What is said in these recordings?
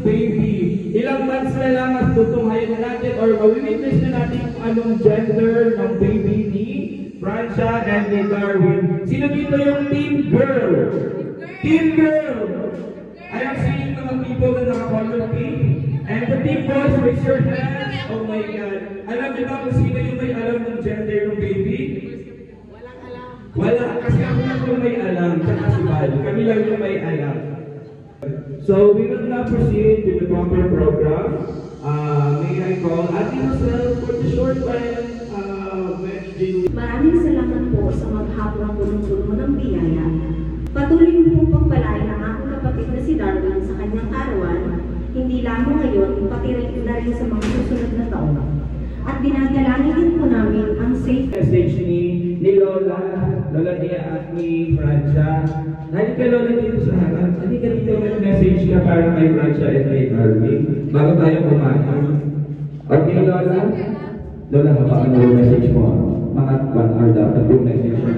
baby. Ilang months na lang at tutunghayan na natin or mawitness na natin kung anong gender ng baby ni Francia and ni Darwin. Sino dito yung team girl? Team girl! I am seeing mga people na naka-color pink. And the team boys, raise your hands. Oh my God. Alam niyo ba kung sino yung may alam ng gender ng baby? Walang alam. Wala, kasi ako lang yung may alam. Tsaka si Val. Kami lang yung may alam. So we will now proceed with the proper program. May I call Ate Rosel for the short Maraming salamat po sa maghapong punong-puno ng biyaya. Patuloy po pagpalain ang aking kapatid na si Darwin sa kanyang arawan, hindi lamang ngayon, pati rin na rin sa mga susunod na taon. At dinadalangin din po namin ang safe message ni Lola Nia at ni Francia. Halika Lola dito sa harap. Halika dito, may message ka para kay Francia at kay Darwin bago tayo kumain. Okay Lola? Lola, habaan mo yung message mo. Mga 1 hour dapat yung message mo.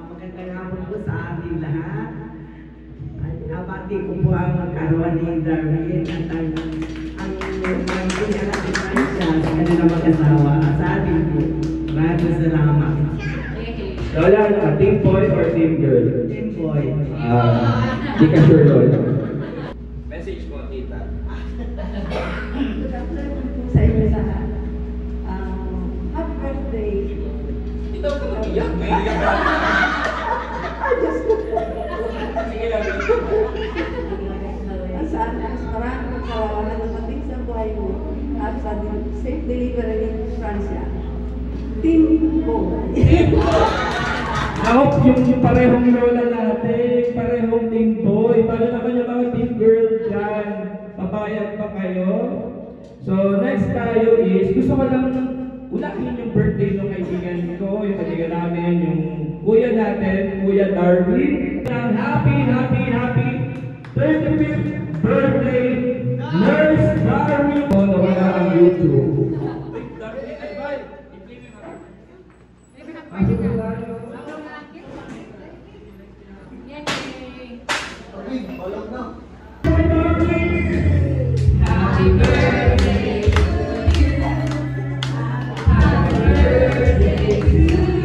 Magandang hapon po sa ating lahat. Abati ko po ang kaarawan ni Darwin at ang pinyanak ni Francia sa kanilang mag-asawa at sa ating po. Maraming salamat. Lola, team boy or team girl? Team boy. Di ka sure Lola. Message mo, tita. Good afternoon po sa inyo lahat. Happy birthday. Ito ka mag-iyak. May iyak ka. Sige lang. Saan mas maraming magkawawa na dumating sa buhay mo at sa safe delivery ni Francia. Team Bo. Ako, yung parehong lola natin, parehong team boy. Paano naman yung mga team girl dyan? Papayag pa kayo? So, next tayo is, gusto ko lang ulahin yung birthday ng kaibigan ko, yung kaibigan namin, yung kuya natin, Kuya Darwin. Happy 35th birthday, Nurse Darwin! O, nawala ang YouTube. Happy birthday to you. Happy birthday to you. Happy birthday, happy birthday. Happy birthday to you.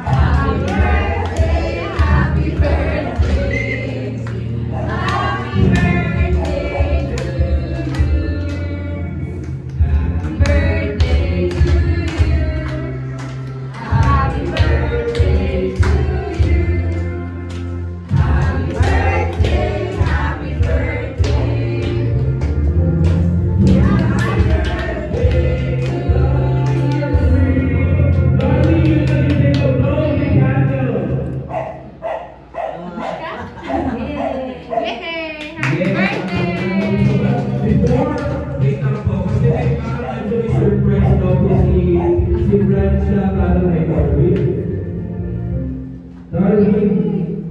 Happy birthday to you. Happy birthday to you. Happy birthday, happy birthday.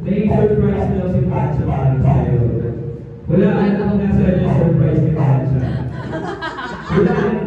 May surprise daw si Francia para sa'yo. Wala ang nasa yung surprise ni Francia. Wala ang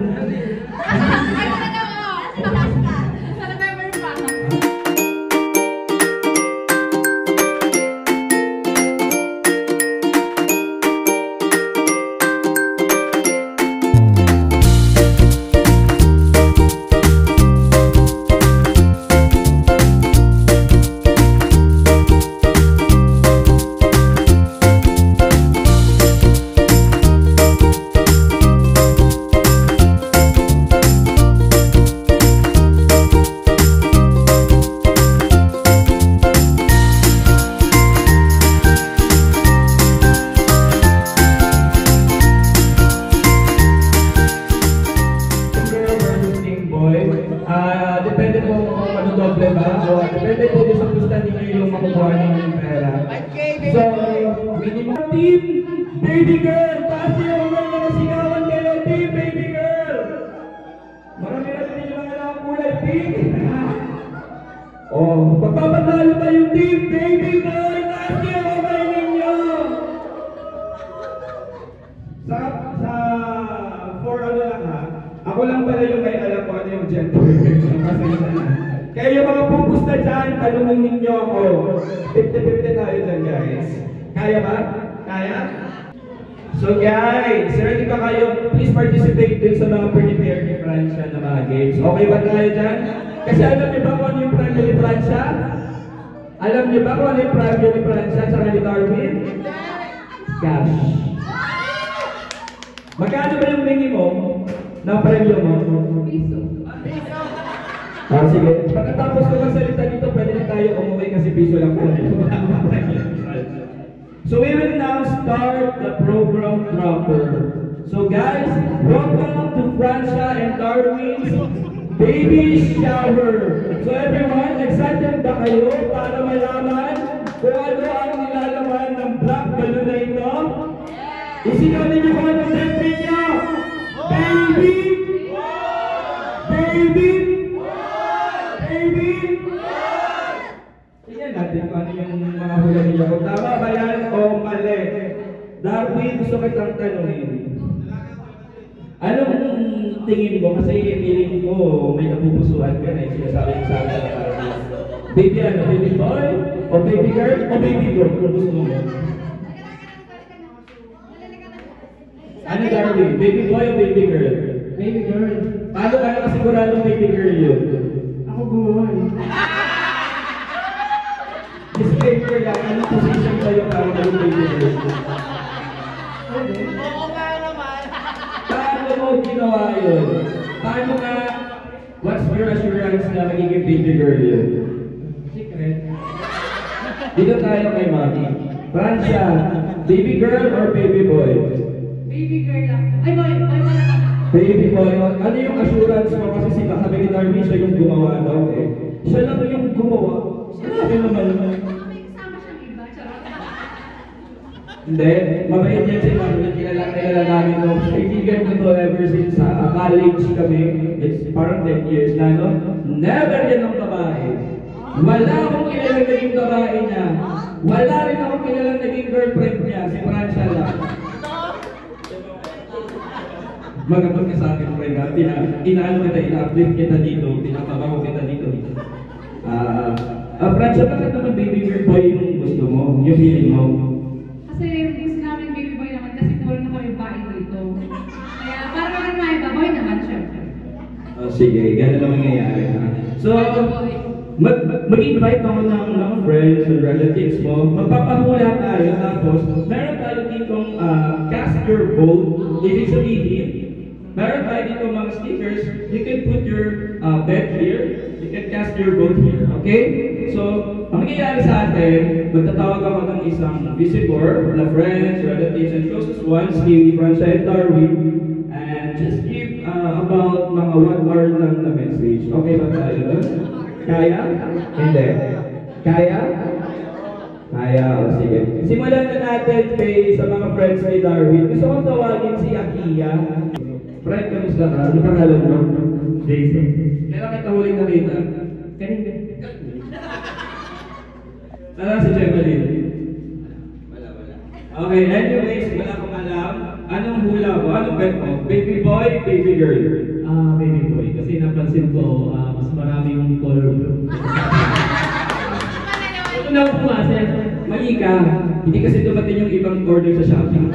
depende po kung ano doble ba o depende po sa gusto ninyo yung makukuha ninyo yung pera. So, minimum team baby girl! Taas yung mga sigawan kayo, team baby girl! Marami natin yung mga lang kulay pink. Oh, pagpapanalo ba yung team baby girl? Taas yung mga ninyo! For ano lang ha, ako lang pala yung may alam ko ano yung gender. Kaya yung mga pupus na dyan, tanungin ninyo ako. 50-50 tayo dyan guys. So guys, ready ba kayo? Please participate din sa mga prepare ni Francia na mga games. Okay ba tayo dyan? Kasi alam niyo ba kung ano yung premyo ni Francia? Alam niyo ba kung ano yung premyo ni Francia at saka ni Darwin? Cash. Magkano ba yung minimum na premyo mo? Piso. Sige. Pagkatapos ko magsalita dito, pwede na tayo umuwi kasi piso lang po. So we will now start the program proper. So guys, welcome to Francia and Darwin's baby shower. So everyone, excited ba kayo para malaman kung ano ang nilalaman ng black balloon na ito? Isigaw ninyo kung ano sentry niya. Baby! Baby! Baby! Tingnan natin kung ano yung mga hula ninyo. Kung tama ba yan o mali? Darwin, gusto kitang tanungin. Anong tingin mo? Kasi feeling ko may napupusuan ka na yung sinasabi ko sa akin. Baby ano? Baby boy? O baby girl? O baby girl? Kung gusto mo. Ano Darwin? Baby boy o baby girl? Baby girl. Paano ka nakasiguradong baby girl yun? Ako gumawa eh. Disclaimer lang, anong position kayo para maging baby girl? Oo nga naman. Paano mo ginawa yun? Paano ka, what's your assurance na magiging baby girl yun? Secret. Dito tayo kay Mami. Francia, baby girl or baby boy? Baby girl lang. Ay, boy pala ka. Baby boy, ano yung assurance mo? Kasi si sabi ni Darwin, siya yung gumawa daw eh. Siya lang yung gumawa. Sabi naman. May kasama siyang iba. Charot. Hindi, mabait yan si Darwin. Kilala namin no. Kaibigan ko to ever since college kami. It's parang 10 years na no. Never yan ang babae. Wala akong kilalang naging babae niya. Wala rin akong kilalang naging girlfriend niya. Si Francia lang. Magabag ka sa akin, friend, inaano kita, ina-uplift kita dito, pinapabako kita dito. Francia, bakit naman baby girl boy yung gusto mo, yung feeling mo? Kasi gusto namin baby boy naman kasi puro na kami bahay dito. Kaya para naman may baboy naman siya. Sige, gano'n naman nangyayari. So, mag-invite ako ng mga friends and relatives mo, magpapahula tayo, tapos meron tayo ditong cast your vote, ibig sabihin, meron tayo dito mga stickers, you can put your bet here, you can cast your vote here, okay? So, ang nangyayari sa atin, magtatawag ako ng isang visitor, na friends, relatives, and closest ones, si Francia and Darwin, and just give about mga 1 hour lang na message. Okay ba tayo doon? Kaya? Hindi. Kaya? Kaya, o sige. Simulan na natin kay sa mga friends ni Darwin. Gusto kong tawagin si Akiya. Friend, kamusta ka? Ano pangalan mo? Jason. Kailan kita huling nakita? Kanina. Tara si Jemaline. Wala. Okay, anyways, wala akong alam. Anong hula mo? Anong bet mo? Baby boy, baby girl? Baby boy. Kasi napansin ko, mas maraming color blue. Ito na po kasi. Mali ka. Hindi kasi dumating yung ibang order sa Shopee.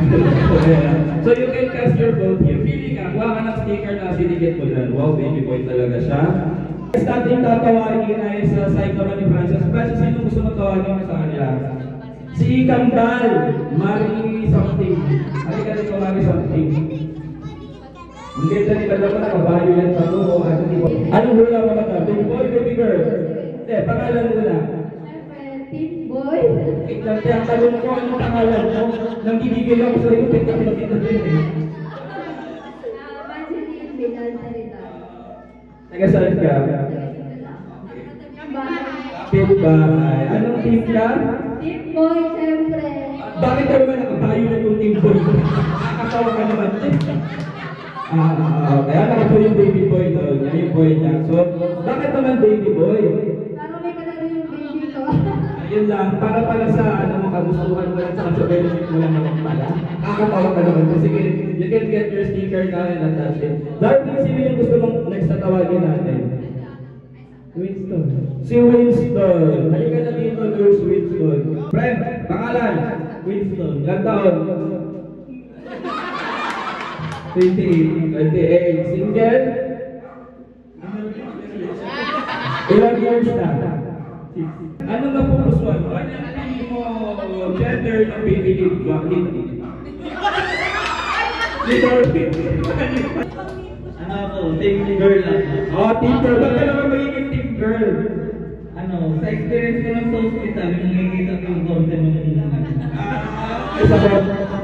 So you can cast your vote here. Pili ka. Kuha ka ng sticker na sinigit mo dyan. Wow, baby boy talaga siya. Next natin tatawagin ay sa side naman ni Francis. Francis, sino gusto mo tawagin sa kanya? Si Kambal. Mari something. Halika dito, Mari something. Hindi na nila naman nakabayo yan pa to. Anong hula mo ba ito? Baby boy, baby girl? Hindi, pangalan mo na. Team boy. Kaya ang tanong ko, anong pangalan mo? Nang gigigil ako sa iyo, kita din eh. Evangeline Binal Salita. Taga saan ka? Team bahay. Anong team ka? Team boy, siyempre. Bakit ka naman nakabayo na yung team boy? Nakakatawa ka naman eh. Kaya naka po yung baby boy doon. Yan yung boy niya. So, bakit naman baby boy? Para may kalaro yung baby ko. Yun lang, para pala sa kagustuhan mo lang sa benefit mo lang naman pala. Kakatawa ka naman. Sige, you can get your sticker now and attach it. Darwin, sino yung gusto mong next na tawagin natin? Winston. Si Winston. Halika na dito, Nurse Winston. Friend, pangalan? Winston. Ilang taon? 28. Single? Ilang years na? Ano na pupusuan mo? Ano ang tingin mo gender ng baby lead? Ano ako, team girl lang. Oh, team girl. Ba't ka naman magiging team girl? Ano, sa experience ko ng hospital, nakikita ko yung content ng Isa ba,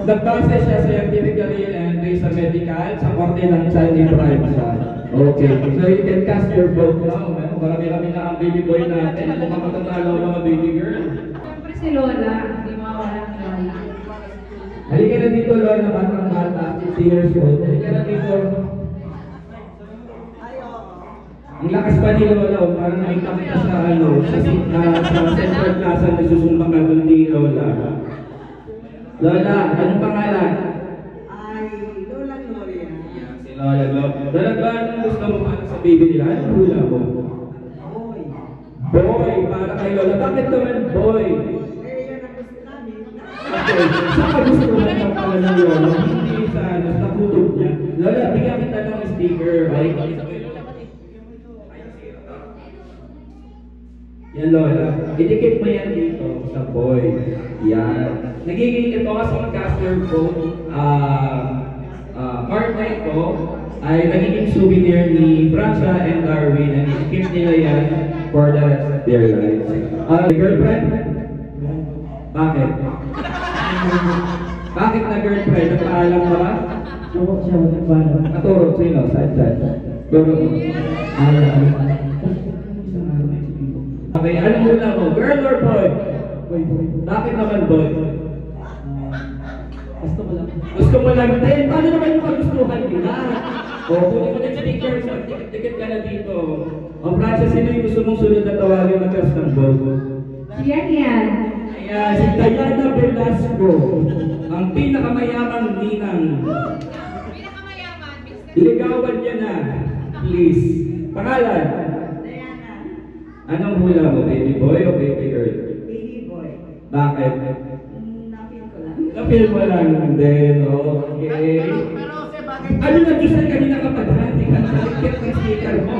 nagbase siya scientifically and based sa medical, sa korte ng child in prime siya. Okay, so you can cast your vote now. Marami-rami na ang baby boy natin. Ano mga matatalo ang mga baby girl? Siyempre si Lola, hindi mawala ng Lola. Halika na dito, Lola, batang bata, 50 years old. Halika na dito. Ang lakas pa ni Lola, parang nakita kita sa Central Plaza, nagsusumbang ka doon ni Lola. Lola, anong pangalan? Ay, Lola Gloria. Si Lola, Lola, ba anong gusto mo para sa baby nila? Anong hula mo? Boy. Boy, para kay Lola. Bakit naman boy? Eh, yan ang gusto namin. Okay, saan ka gusto mo ng pala ng Lola? Hindi sa nakutog niya. Lola, bigyan kita ng sticker. Okay? Yan Lola, idikit mo yan dito sa boy. Yan. Nagiging ito kasi yung caster vote. Card na ito ay nagiging souvenir ni Francia and Darwin and idikit nila yan for the rest of their lives. Girlfriend? Bakit? Bakit na girlfriend? Nagpaalam ka ba? Oo, siya nagpaalam. Katuro, sino? Saan? Turo mo. Okay, anong muna mo? Girl or boy? Bakit naman boy? Gusto ko lang. Gusto mo lang din? Paano naman yung kagustuhan nila? O, kunin mo ng stickers, tikit ka na dito. O, Francia, sino yung gusto mong sunod na tawagin na cast ng boy? Yan. Ayan, si Diana Velasco, ang pinakamayamang ninang. Ligawan niya na, please. Pangalan? Diana. Anong hula mo, baby boy o baby girl? Baby boy. Bakit? Napil ko lang. Napil mo lang din, okay. Ano na Diyos ay kanina kapag hindi ka nakikit ng sticker mo?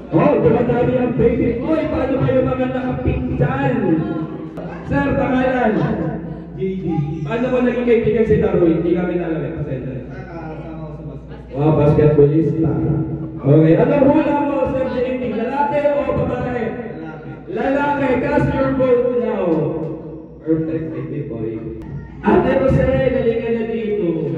Oh, dumadami ang baby boy. Paano kayo mga nakapink dyan? Sir, pangalan? JD. Paano ko naging kaibigan si Darwin? Hindi kami nalamin. Pasensya. Nakakasama ko sa basketball. Wow, basketballista. Okay, anong hula mo, Sir JD? Lalaki o babae? Lalaki, cast your vote now. Perfect, baby boy. Ate Jose, halika na dito.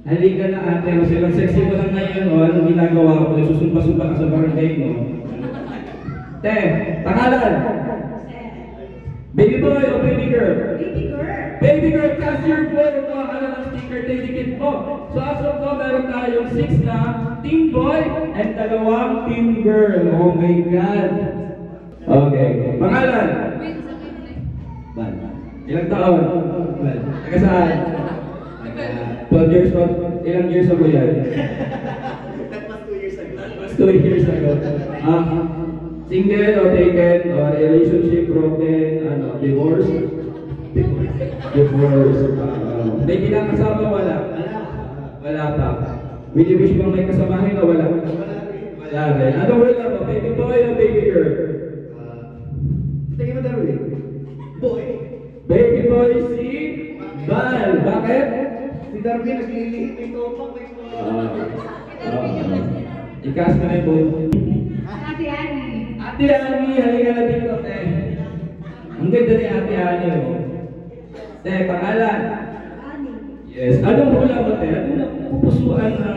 Halika na ate Jose, ang sexy mo lang ngayon, o anong ginagawa ko? Nagsusumpa-sumpa ka sa barangay mo. Te, pangalan? Baby boy o baby girl? Baby girl. Baby girl, cast your vote. Kuha ka na ng sticker, dedicate mo. So as of now, meron tayong 6 na team boy and 2 team girl. Oh my God. Okay. Pangalan? Ban. Ilang taon? Ban. Taga saan? 12 years old. Ilang years ago yan? That was 2 years ago. That was 2 years ago. Single or taken or relationship broken, divorce? Divorce. May kinakasama wala? Wala pa. Will you wish bang may kasamahin o wala? Wala rin. Ano wala ba? Baby boy o baby girl? Tingin mo Darwin? Boy. Baby boy si Val. Bakit? Si Darwin nagliliit ng topang may Ikas mo na yung boy. Ate Annie. Ate Ani, halika na dito, te. Ang ganda ni Ate Ani, oh. Te, pangalan? Ani. Yes. Anong hula mo, te? Ano na pupusuan na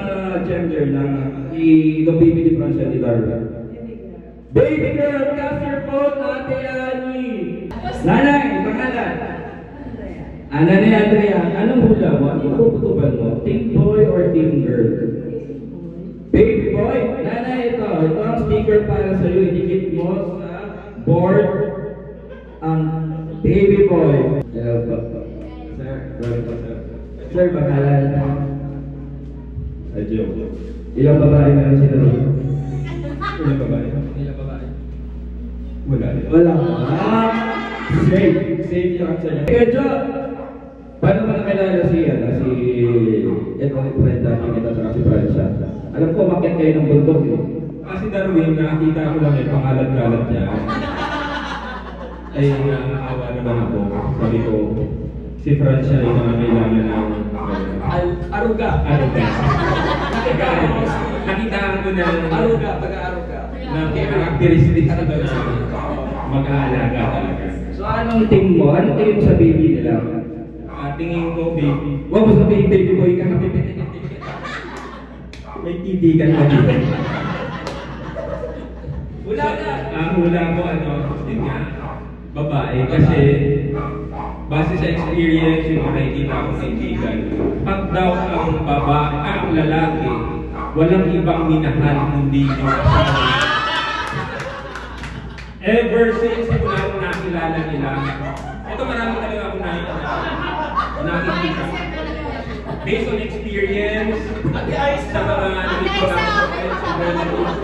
gender ng baby ni Francia ni Darwin? Baby girl, cast your vote, Ate Ani. Nanay, pangalan? Nanay Andrea, anong hula mo? Anong puputuban mo? Team boy or team girl? Baby boy, nanay ito ang sticker para sa iyo. Idikit mo sa board ang baby boy. Hello po. Sir, sorry po sir. Sir, pangalan? Adjo. Ilang babae meron si Darwin? Ilang babae? Ilang babae? Wala. Wala. Safe. Safe yung answer niya. Adjo, Paano mo nakilala si ito ni friend natin kita sa si Francia? Alam ko, umakyat kayo ng bundok eh. Kasi Darwin, nakakita ko lang pangalat-galat niya. Ay, nakakawa naman ako. Sabi ko, si Francia ay nangangailangan ng Aruga. Nakitaan ko na Aruga, taga-aruga. na characteristics na mag-aalaga talaga. So anong team mo? Anong team sa baby nila? Tingin ko, baby, Huwag mo sabihin baby boy ka. may titigan ka dito. Wala na. Hula ko, yun nga, babae. Kasi, base sa experience, yung nakikita kong kaibigan, pag daw ang lalaki, walang ibang minahal kundi yung asawa. Ever since mula nung nakilala nila, ito marami talaga ako nakikita. Based on experience, sa mga nalito lang sa relatives,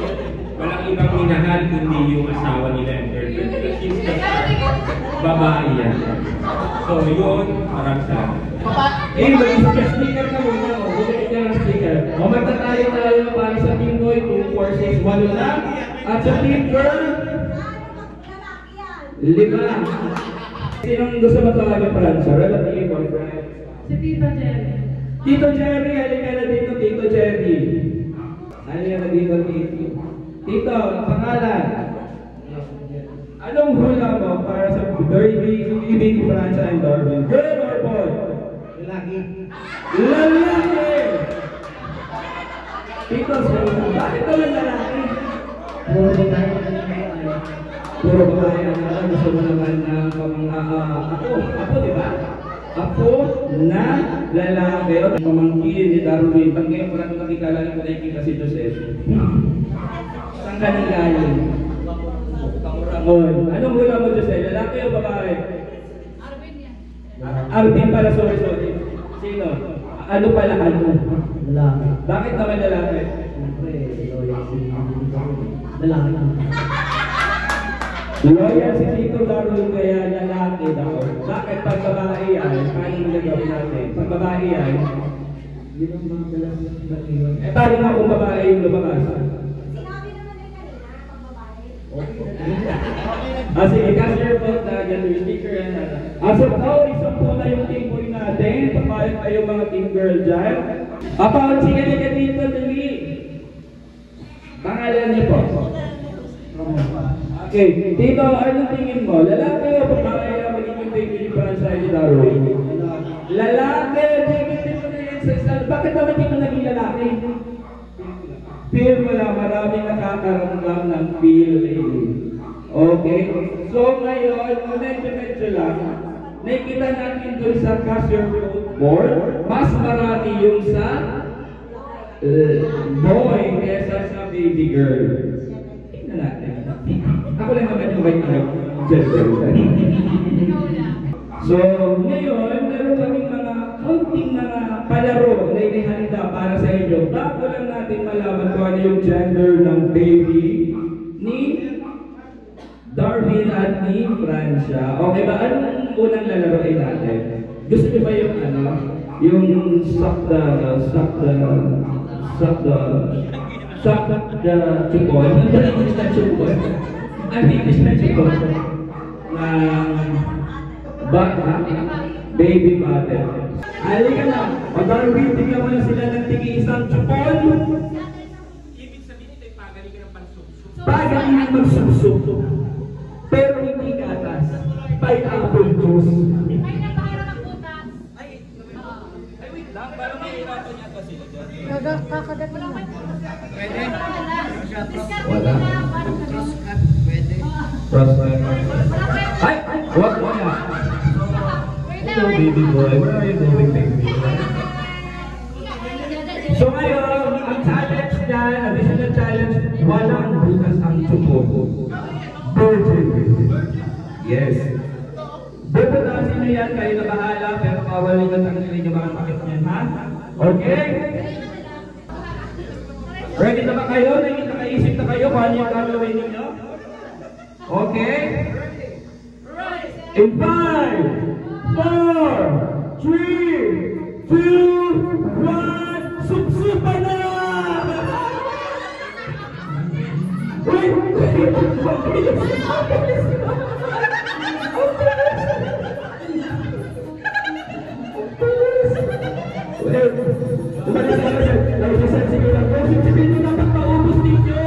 walang ibang minahal kundi yung asawa nila and girlfriend. Since the start, babae yan. So yun, maraming salamat. Speaker ka muna. Bumalik ka ng speaker. Magtatayo tayo para sa team boy, 2, 4, 6, 8 na. At sa team girl, 5. Sinong gusto matawagin Francia? Relative or friend? Si Tito Jerry. Tito Jerry, halika na dito, Tito Jerry. Halika na dito, Tito. Tito, ang pangalan? Anong hula mo para sa baby ni Francia and Darwin? Girl or boy? Lalaki. Lalaki! Tito, bakit naman lalaki? Puro babae ang alam. Gusto mo naman na ako, di ba? Ako na lalaki o pamangkin ni Darwin. Pag ngayon ko lang nakikala ko nakikita si Joseph. Saan ka nang galing? Kamurangon. Anong hula mo, Joseph? Lalaki o babae? Arvin yan. Arvin pala, sorry. Sino? Ano pala ano? Lalaki. Bakit naman lalaki? Siyempre, loyal si lalaki na. Loyal si Tito Darwin kaya lalaki daw. Bakit pag babae yan? Paano nila gawin natin? Pag babae yan, Yun ang mga dalas ng baliwan. paano nga kung babae yung lumabas? Sige, kasi your vote na yan, yung speaker yan. So, isang po na yung team boy natin. Papayag pa yung mga team girl dyan. Paul, sige ka dito, dali. Pangalan niyo po. Okay, Tito, ano tingin mo? Lalaki o babae na magiging baby ni Francia ni Darwin? Lalaki! Tingin mo na yan sa isa. Bakit naman hindi mo naging lalaki? Feel mo lang, maraming nakakaramdam ng feeling. Okay? So ngayon, medyo lang, nakikita natin doon sa cashier board, mas marami yung sa boy kesa sa baby girl. Tingnan natin. Ako lang naman yung right now. So, ngayon, meron kaming mga kaunting mga palaro na inihanda para sa inyo. Bago lang natin malaman kung ano yung gender ng baby ni Darwin at ni Francia. Okay ba? Anong unang lalaroin natin? Gusto niyo ba yung yung suck the chupon? Ano ba ang English na chupon? Ang English na chupon? Baby mother. Halika na. Darwin, tingnan mo na sila ng tigi-isang chupon. Ibig sabihin ito ay pagaling ka ng pansubsub. Pagaling ng magsubsub. Pero hindi gatas. Pineapple juice. Ay, napakira ng butas. Ay, wait lang. Parang mahirapan yata sila dyan. Kakagat mo. Pwede? Wala. Ay! What? Hello, baby boy. Where are you going, baby boy? So ngayon, ang challenge dyan, additional challenge, walang butas ang tubo. Virgin. Yes. Bubutasin nyo yan, kayo na bahala, pero kawalin at tanggalin yung mga takip niyan, ha? Okay? Ready na ba kayo? Nakaisip na kayo kung ano yung gagawin nyo? Okay? In 5, 4, 3, 2, 1, suksupa na! Wait! Wait! Tumalis na kasi. Nag-isip sige lang. Sige nyo dapat maubos ninyo.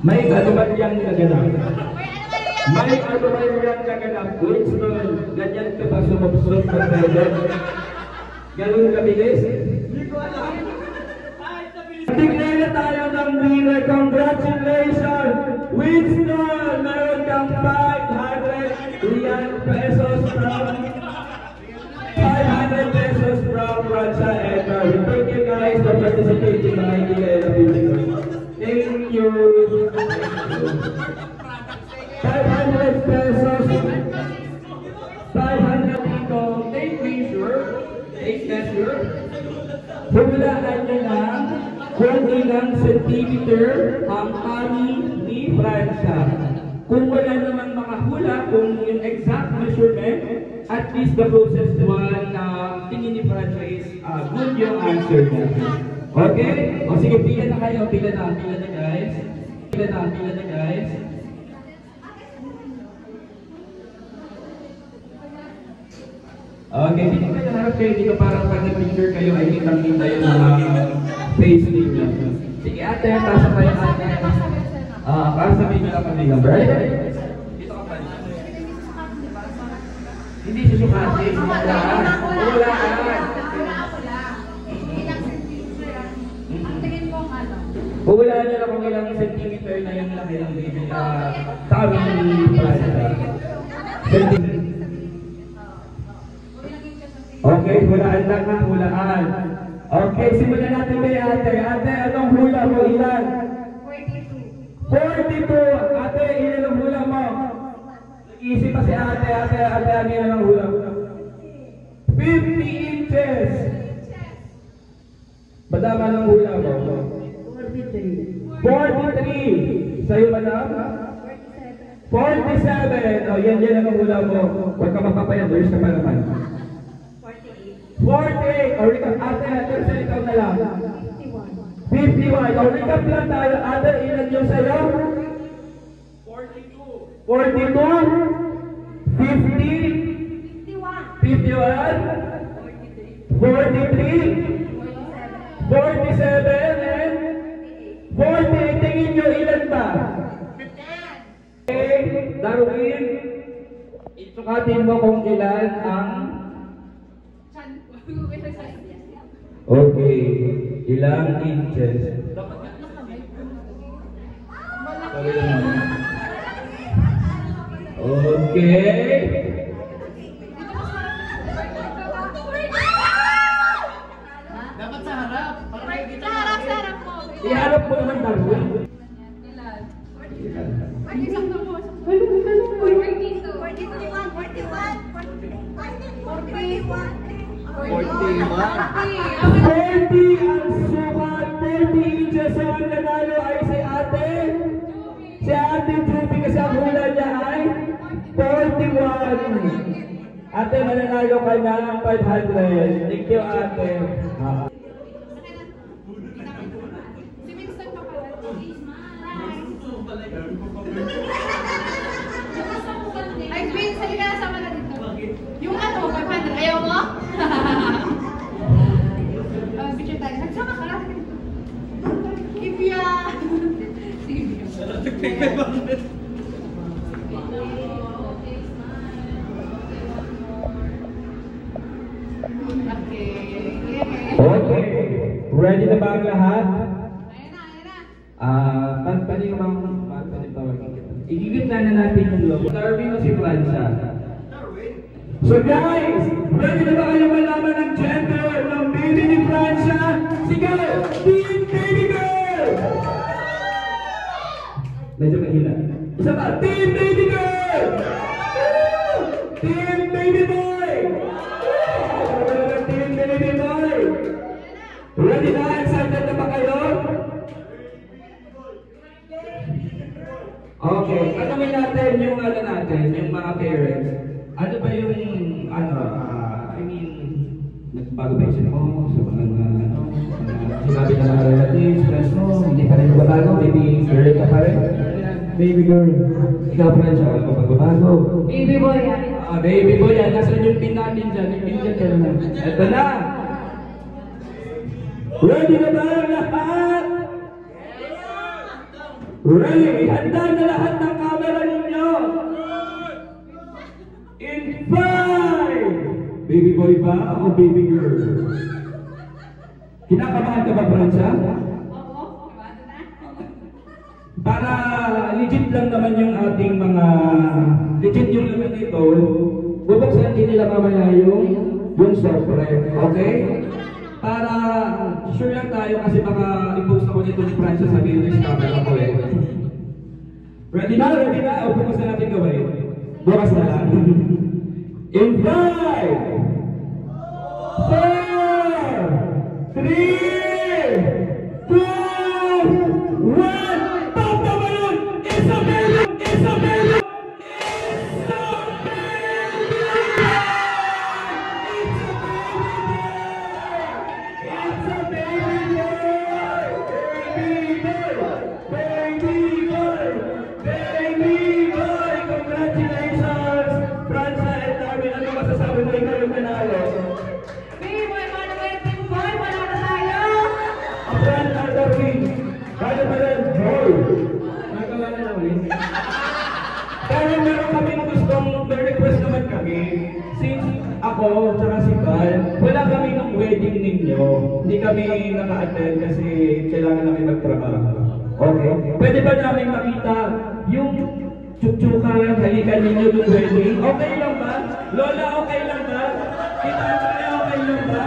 May ano ba niyang naganap? May ano ba niyang naganap? Winston, ganyan ka ba sumubsog ka tayo? Ganun kabilis? Tignan na tayo ng winner. Congratulations! Winston, meron kang 500 pesos from 500 pesos from Francia Edgar. Thank you guys for participating in my Thank you. 500 pesos. 500 dito. Take measure. Take measure. Hulaan nyo lang kung ilang centimeter ang kami ni Francia. Kung wala naman makahula kung yung exact measurement, at least the closest one na tingin ni Francia is good yung answer niya. Okay? O sige, pila na kayo. Pila na guys. Pila na guys. Okay, hindi kayo harap kayo dito para pag nag-picture kayo ay kitang-kita yung mga face ninyo. Sige ate, tasa kayo ate. Kasabihin nyo lang kami number. Dito ka pa rin. Hindi susukati. Hulaan. Hulaan nyo lang kung ilang centimeter na yung laki ng baby tawin ni Francia. Okay, hulaan lang ha, hulaan. Okay, simulan natin kay ate. Ate, anong hula mo? Ilan? 42. Ate, ilan ang hula mo? Nag-iisip pa si ate. Ate, ano yan ang hula mo? 50 inches. Madama ng hula mo? 43. Sa'yo, madam? 47. O, yan ang hula mo. Huwag ka mapapayan, doon ka pa naman. 48. O, recap. Ate, sa ikaw na lang. 51. O, recap lang tayo. Ate, ilan yung sa'yo? 42. 50? 51? 43? 47? And 48. Tingin nyo, ilan ba? 10. Okay, Darwin, isukatin mo kung ilan ang... Okay, ilang inches? Okay. Dapat sa harap. Sa harap po. Iharap mo naman, Darwin. Ilan? Ilan? Isang po. 40 ang sukat, 40 inches ang nanalo ay si ate. Si ate Juby kasi ang hula niya ay 41. Ate, mananalo ka na ng 500. Thank you, ate. Si Winston pa pala. Ay, Vince, halika na sama na dito. Yung ano, 500, ayaw mo? Picture tayo. Nagsama ka lang. Ibya! Sige, Okay. Ready na ba ang lahat? Ayan na. Paano yung igigit na natin yung logo. Darwin o si Francia? So guys, ready na ba kayo malaman ng gender ng baby ni Francia? Sige, Team Baby Girl! Medyo mahila. Isa pa, Team Baby Girl! Team Baby Boy! Team Baby Boy! Ready na? Excited na ba kayo? Okay, tanungin natin yung ano natin, yung mga parents. Ano ba yung, I mean, nagbago ba isip mo sa mga, sinabi ng mga relatives, friends mo, hindi pa rin magbabago, baby girl ka pa rin? Baby girl. Ikaw pa rin siya, wala pa magbabago. Baby boy yan. Baby boy yan, nasan yung pin natin dyan? Yung pin dyan, pero na. Eto na! Ready na ba ang lahat? Ready! Handa na lahat ng camera ninyo! In 5! Baby boy ba o baby girl? Kinakabahan ka ba, Francia? Oo, kabado na. Para legit lang naman yung ating mga... Legit yung laman nito, bubuksan din nila mamaya yung software. Okay? Para sure lang tayo kasi baka i-post ako nito ni Francia sa video camera ko eh. Ready na? Ready na? O bukas na natin gawin? Bukas na lang. In 5, 4, 3, 2, 1, pop the balloon! Isabella! Isabella! Baby boy, paano ba yung team boy? Wala na tayo. Pero meron kami gustong request naman kami. Since ako, tsaka si Val, wala kami ng wedding ninyo. Hindi kami naka-attend kasi kailangan namin magtrabaho. Okay? Pwede ba namin makita yung tsukchukan, halikan ninyo ng wedding? Okay lang ba? Lola, okay lang ba? Kita okay lang ba?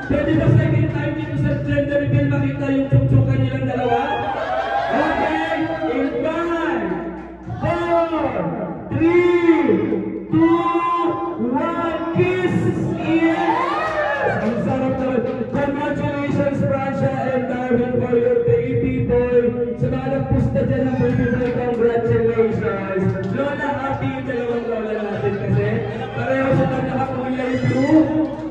Pwede ba second time dito sa gender reveal makita yung tsukchukan nilang dalawa? Okay! In 5, 4, 3, 2, 1, kiss! Yes! Ang sarap naman. Congratulations, Francia and Darwin, for your baby boy. Sa mga nagpusta dyan ng baby boy, congratulations. Lola, happy yung dalawang lola natin kasi pareho sila nakakulay blue.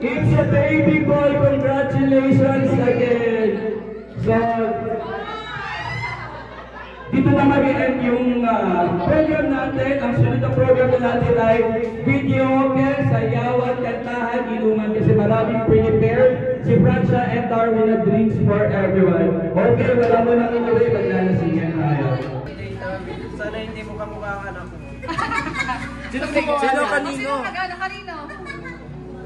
It's a baby boy. Congratulations again. So, dito na mag-end yung program natin. Ang sunod na program na natin ay video, sayawan, kantahan, inuman kasi maraming prepared. Si Francia and Darwin na drinks for everyone. Okay, wala mo nang inuwi, maglalasingan tayo. Sana hindi mo kamukha ang anak ko. Sino kanino? Kanino?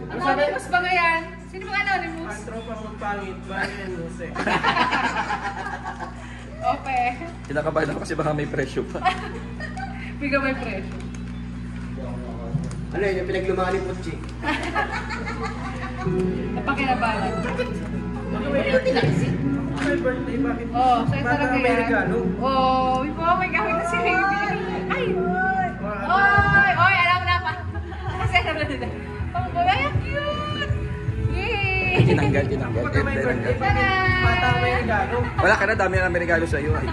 Anonymous ba yan? Sino ba anonymous? Ang tropang magpangit, Anonymous eh. Okay. Kinakabahan ako kasi baka may presyo pa. Bigyan may presyo. Ano yun, yung pinaglumaan ni Puchi? Napakinabalan. Happy birthday, bakit? Oh, sa'yo Bata talaga may yan. regalo. Oh, may gamit na si Baby. Ay! Oy, alam na pa. Kasi alam na nila. Oh, boy, ay, ang cute! Yay! Tinanggal. Baka may birthday, Tada! bata may regalo. Wala ka na, dami na may regalo sa'yo. Ay.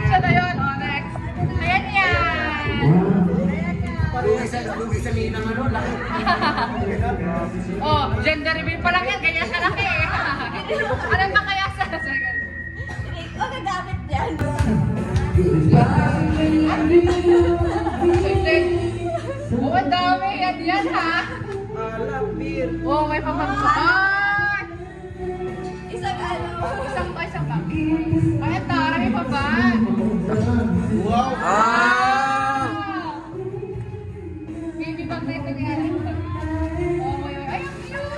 Siya na yun. Oh, next. Ayan yan! Lugi sa linang ano, laki. Oh, gender reveal pa lang yan. Ganyan siya laki eh. Alam ba kaya sa second? O, gagamit yan. Oh, ang dami. Yan ha. Alam, beer. Oh, may papagpapay. Isang ano. Isang pa. Ay, ang taray pa ba? Wow! Ah! Baby bag na ito niya. Oh, ay, ang cute.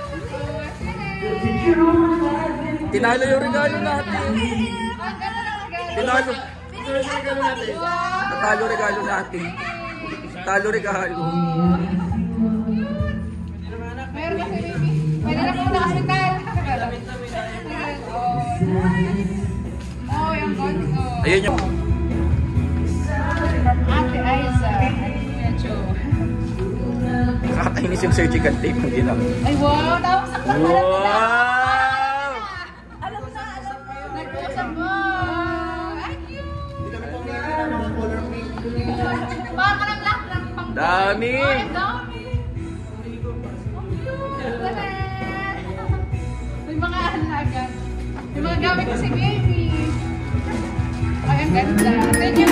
Oh, Tinalo yung regalo natin. ang ganda ng regalo. Tinalo. Wow. Natalo regalo natin. Talo regalo. Meron kasi baby. Pwede na po na hospital. Oh, yung ganda. Ayun yung... Ate Aiza. Medyo. Nakakainis yung surgical tape ng ginam. Ay, wow. Tapos ang ganda nila. Wow! Alam na. Nag-usap mo. Ay, cute. Hindi kami pang color pink. dami. Ay, ang dami. Ang cute. Tanan. May mga halaga. May mga gamit ko si baby. Ay, ang ganda. Thank you.